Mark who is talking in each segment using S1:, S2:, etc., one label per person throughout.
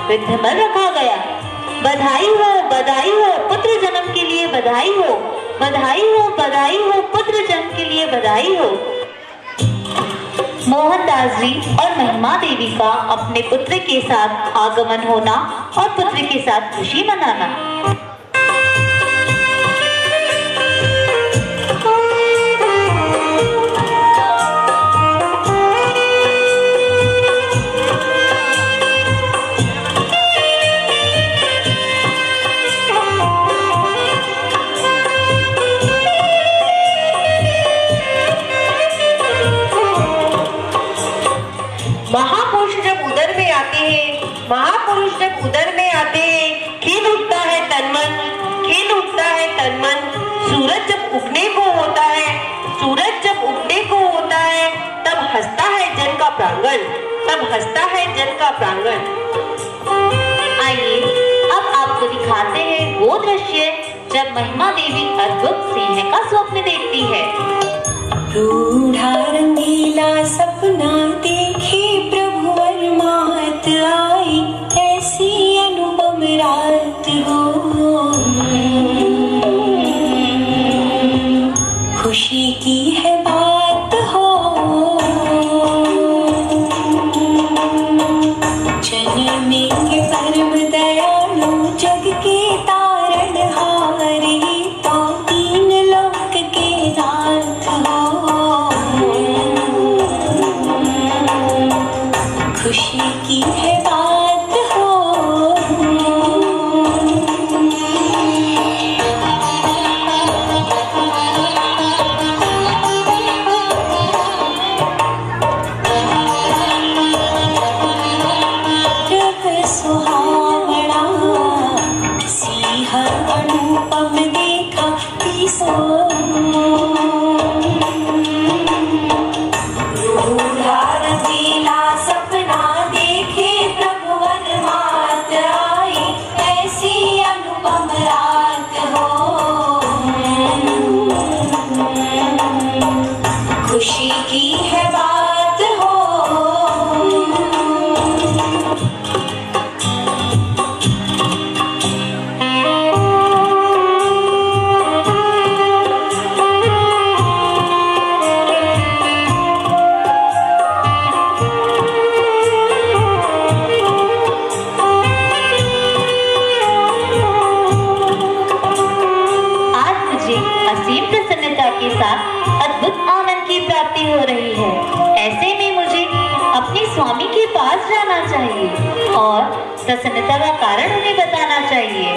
S1: विद्धमल रखा गया। बधाई हो पुत्र जन्म के लिए बधाई हो, बधाई हो पुत्र जन्म के लिए बधाई हो। मोहनदास जी और महिमा देवी का अपने पुत्र के साथ आगमन होना और पुत्र के साथ खुशी मनाना।
S2: महापुरुष जब उदर में आते हैं, खिल उठता है तन मन। सूरज जब उगने को होता है, तब हंसता है जन का प्रांगण।
S1: आइए अब आपको दिखाते हैं वो दृश्य जब महिमा देवी अद्भुत सिंह का स्वप्न देखती है।
S3: रूढ़ा रंगीला सपना देखे प्रभु वरमात आई, ऐसी अनुपम रात हो। खुशी की है बात हो, जन्मेंगे परम दयालु जग के तारण हारे, तो तीन लोक के नाथ हो। खुशी की है बात हो। रब सुहावना सिंह अनुपम देखा तीसो। रूढ़ा रंगीला सपना देखे प्रभु वरमात आई, ऐसी अनुपम रात हो। खुशी की है बात हो।
S1: असीम प्रसन्नता के साथ अद्भुत आनंद की प्राप्ति हो रही है। ऐसे में मुझे अपने स्वामी के पास जाना चाहिए और प्रसन्नता का कारण उन्हें बताना चाहिए।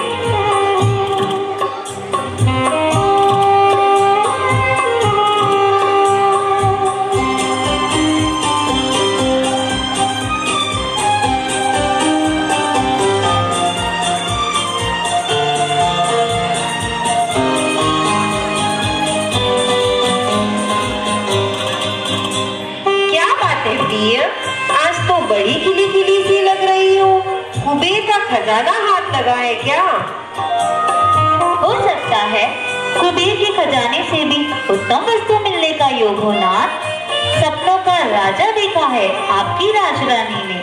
S2: आज तो बड़ी खिली सी लग रही हो। कुबेर का खजाना हाथ लगा है क्या?
S1: हो सकता है कुबेर के खजाने से भी उत्तम वस्तु मिलने का योग होना। सपनों का राजा देखा है आपकी राजरानी ने,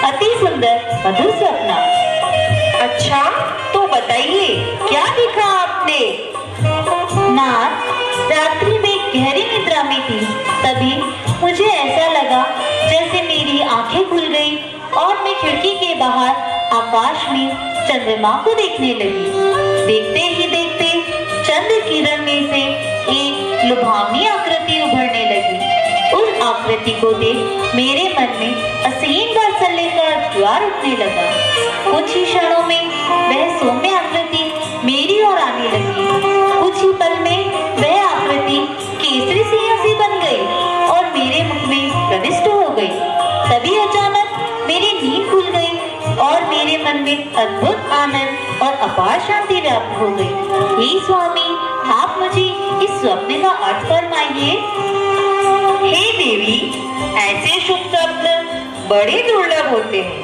S1: अति सुंदर मधुर सपना।
S2: अच्छा तो बताइए क्या देखा आपने?
S1: नाथ, रात्रि में गहरी निद्रा में थी, तभी मुझे ऐसा लगा जैसे मेरी आंखें खुल गई और मैं खिड़की के बाहर आकाश में चंद्रमा को देखने लगी। देखते ही देखते चंद्र किरण में से एक लुभावनी आकृति उभरने लगी। उस आकृति को देख मेरे मन में असीम वात्सल्य का ज्वार उठने लगा। कुछ ही क्षणों में वह सौम्य आकृति मेरी ओर आने लगी। कुछ ही पल में वह आकृति केसरी सिंह सी बन गई और मेरे मुख में प्रविष्ट हो गई। तभी अचानक मेरी नींद खुल गई और मेरे मन में अद्भुत आनंद और अपार शांति व्याप्त हो गई। हे स्वामी, आप मुझे इस स्वप्न का अर्थ फरमाइए।
S2: हे देवी, ऐसे शुभ स्वप्न बड़े दुर्लभ होते हैं।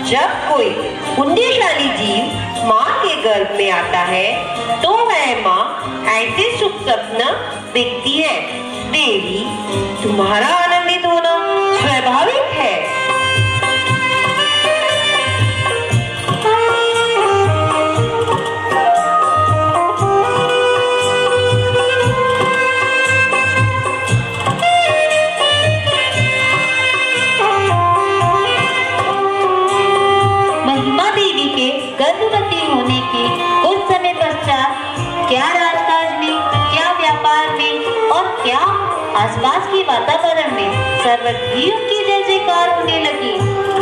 S2: जब कोई पुण्यशाली जीव माँ के गर्भ में आता है तो वह माँ ऐसे शुभ स्वप्न देखती है। देवी, तुम्हारा आनंदित होना स्वाभाविक है।
S1: आसपास के वातावरण में सर्वत्र ही उनकी जय जयकार होने लगी।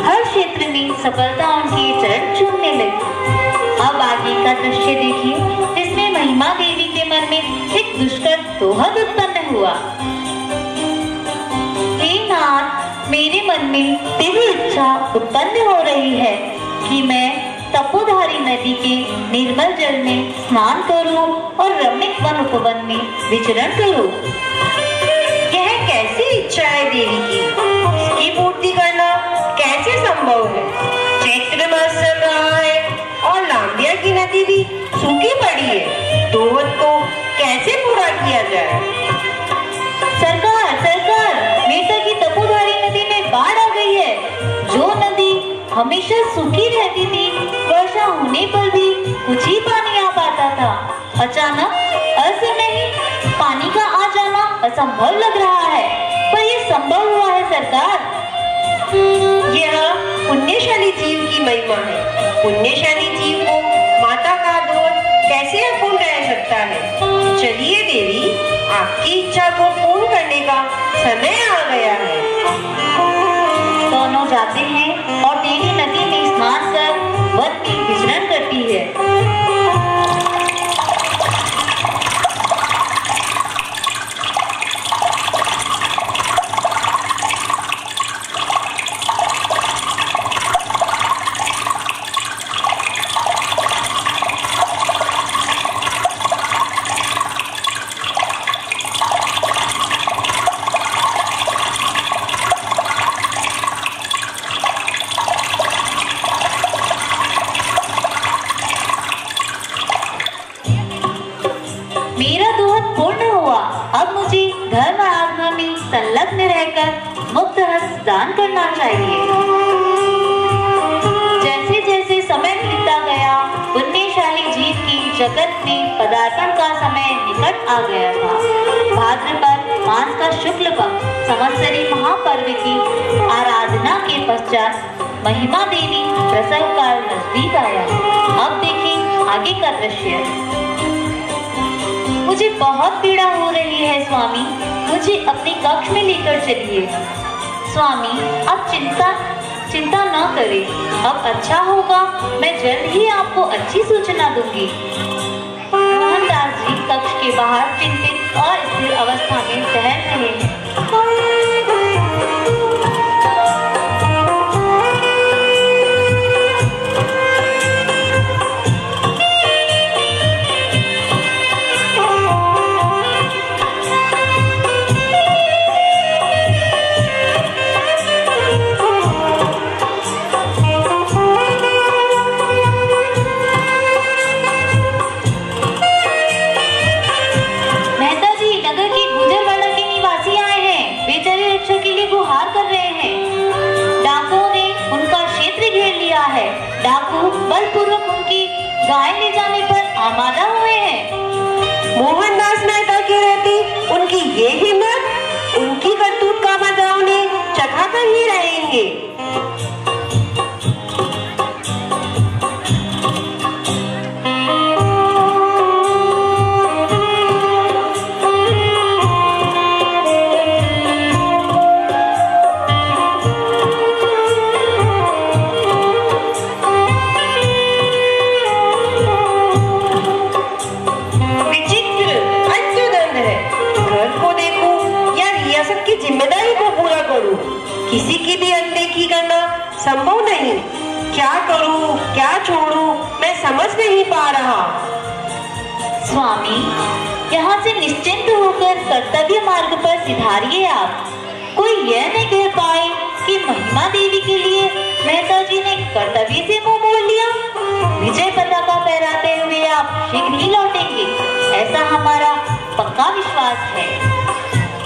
S1: हर क्षेत्र में सफलता उनके चरण छूने लगी। अब आगे का दृश्य देखिए, जिसमें महिमा देवी के मन में एक दुष्कर दोहद उत्पन्न हुआ। हे नाथ, मेरे मन में दिव्य इच्छा उत्पन्न हो रही है कि मैं तपोधारी नदी के निर्मल जल में स्नान करूं और रमणीक वन उपवन में विचरण करूं।
S2: यह कैसी इच्छा है देवी की? इसकी पूर्ति करना कैसे संभव है? चैत्र मास चल रहा है और लांबिया की नदी भी सूखी पड़ी है। दोहद को कैसे पूरा किया जाए?
S1: सरकार, सरकार, मेटा की तपोधारी नदी में बाढ़ आ गई है। जो नदी हमेशा सूखी रहती थी, वर्षा होने पर भी कुछ ही पानी आ पाता था। अचानक असमय ही पानी का आ जाना असंभव लग रहा है, पर यह संभव हुआ है सरकार।
S2: यह पुण्यशाली जीव की महिमा है। पुण्यशाली जीव को माता का दोहद कैसे अपूर्ण रह सकता है? चलिए देवी, आपकी इच्छा को पूर्ण करने का समय आ गया है।
S1: दोनों जाते हैं और देवी नदी में स्नान कर वन में विचरण करती है। मेरा दोहद पूर्ण हुआ। अब मुझे धर्म आराधना में संलग्न रहकर मुक्त हस्त दान करना चाहिए। जैसे जैसे समय बीतता गया, पुण्यशाली जीव की जगत में पदार्पण का समय निकट आ गया था। भाद्रपद मास का शुक्ल पक्ष संवत्सरी महापर्व की आराधना के पश्चात महिमा देवी प्रसव काल नजदीक आया। अब देखें आगे का दृश्य। मुझे बहुत पीड़ा हो रही है स्वामी, मुझे अपने कक्ष में लेकर चलिए। स्वामी, आप चिंता न करें, अब अच्छा होगा। मैं जल्द ही आपको अच्छी सूचना दूंगी। मोहनदास जी कक्ष के बाहर चिंतित और स्थिर अवस्था में टहल रहे हैं। डाकू बलपूर्वक उनकी गाय ले जाने पर आमादा हुए हैं।
S2: मोहनदास मेहता के रहते उनकी ये हिम्मत, उनकी करतूत का मजा उन्हें चखा कर ही रहेंगे। किसी की भी अनदेखी करना संभव नहीं। क्या करूं, क्या छोड़ूं, मैं समझ नहीं पा रहा।
S1: स्वामी, यहाँ से निश्चिंत होकर कर्तव्य मार्ग पर सिधारिए आप। कोई यह नहीं कह पाए कि महिमा देवी के लिए मेहता जी ने कर्तव्य से मुंह मोड़ लिया। विजय पताका फहराते हुए आप शीघ्र ही लौटेंगे, ऐसा हमारा पक्का विश्वास है।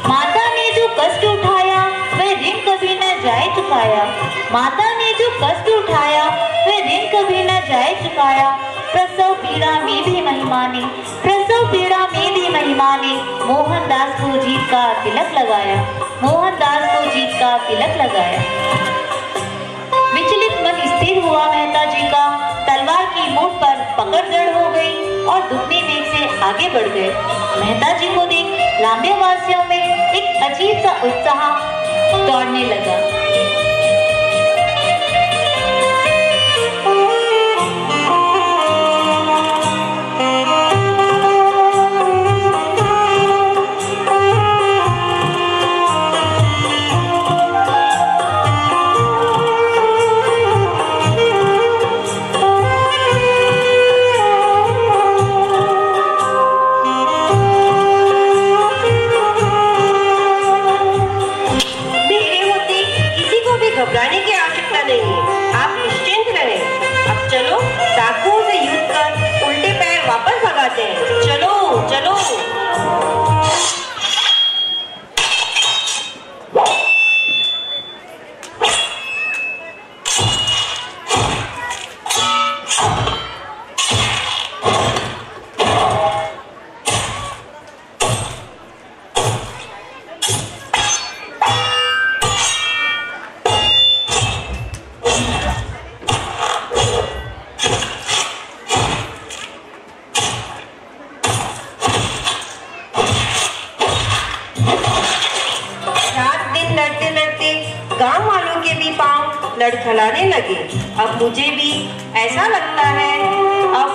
S1: माता ने जो कष्ट उठाया वह ऋण कभी न जाए चुकाया। माता ने जो कष्ट उठाया वह ऋण कभी न जाए चुकाया। प्रसव पीड़ा में भी महिमा ने, प्रसव पीड़ा में भी महिमा ने मोहनदास को जीत का तिलक लगाया। मोहनदास को जीत का तिलक लगाया। विचलित मन स्थिर हुआ मेहता जी का। तलवार की मुठ पर पकड़ जड़ हो गई और दुखने वेग से आगे बढ़ गए। मेहता जी को देख लांबिया वासियों में एक अजीब सा उत्साह दौड़ने लगा।
S2: घबराने की आवश्यकता नहीं है, आप निश्चिंत रहें। अब चलो डाकुओं से युद्ध कर उल्टे पैर वापस भगाते हैं। चलो चलो। गांव वालों के भी पांव लड़खड़ाने लगे। अब मुझे भी ऐसा लगता है अब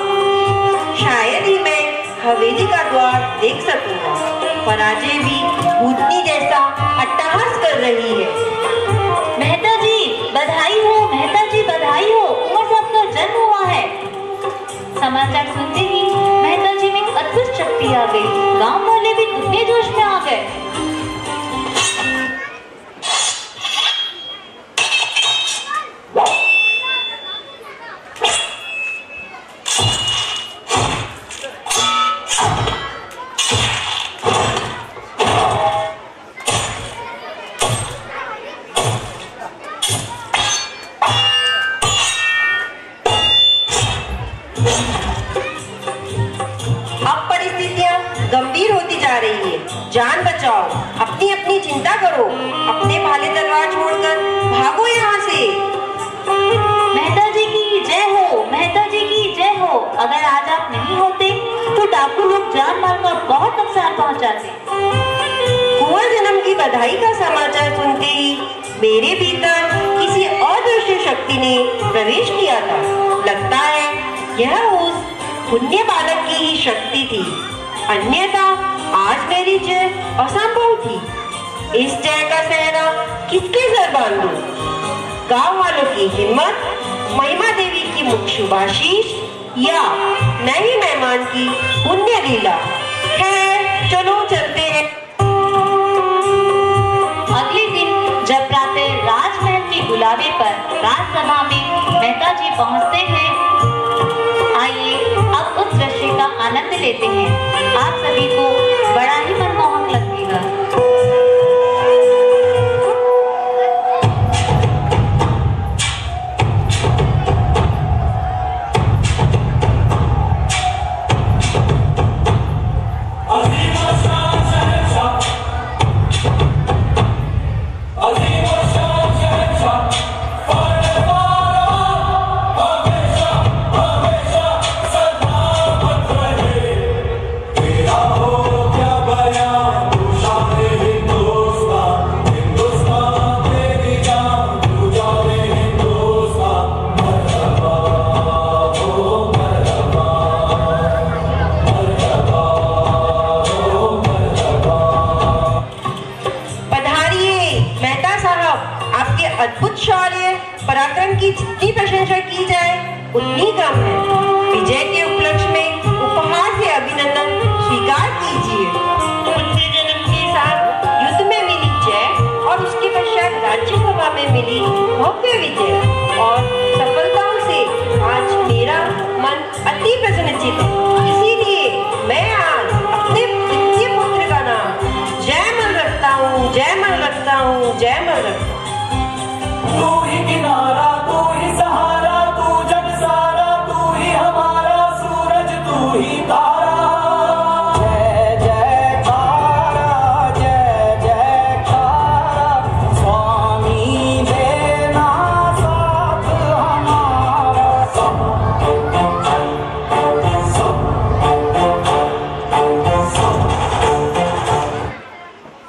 S2: शायद ही मैं हवेली का द्वार देख सकूंगा। फराजे भी भूतनी जैसा अट्टहास कर रही है।
S1: मेहता जी बधाई हो, मेहता जी बधाई हो, उमर साहब का जन्म हुआ है। समाचार सुनते ही मेहता जी में एक अद्भुत शक्ति आ गई। गांव वाले भी दुगने जोश में आ गए।
S2: अब परिस्थितियां गंभीर होती जा रही है। जान बचाओ, अपनी अपनी चिंता करो, अपने भाले तलवार छोड़कर भागो यहाँ से।
S1: मेहता जी की जय हो, मेहता जी की जय हो। अगर आज आप नहीं होते तो डाकू लोग जान मारकर बहुत नुकसान पहुंचाते।
S2: कुंवर जन्म की बधाई का समाचार सुनते ही मेरे भीतर किसी अदृश्य शक्ति ने प्रवेश किया था। लगता है यह उस पुण्य बालक की ही शक्ति थी, अन्यथा आज मेरी जय असंभव थी। इस जय का सहरा किसके सर बांधूं? गांव वालों की हिम्मत, महिमा देवी की मुख शुभाशीष या नए मेहमान की पुण्य लीला? खैर चलो चलते हैं।
S1: अगले दिन जब प्रातः राजमहल के बुलावे पर राजसभा में मेहता जी पहुंचते हैं, आइए अब उस दृश्य का आनंद लेते हैं। आप सभी को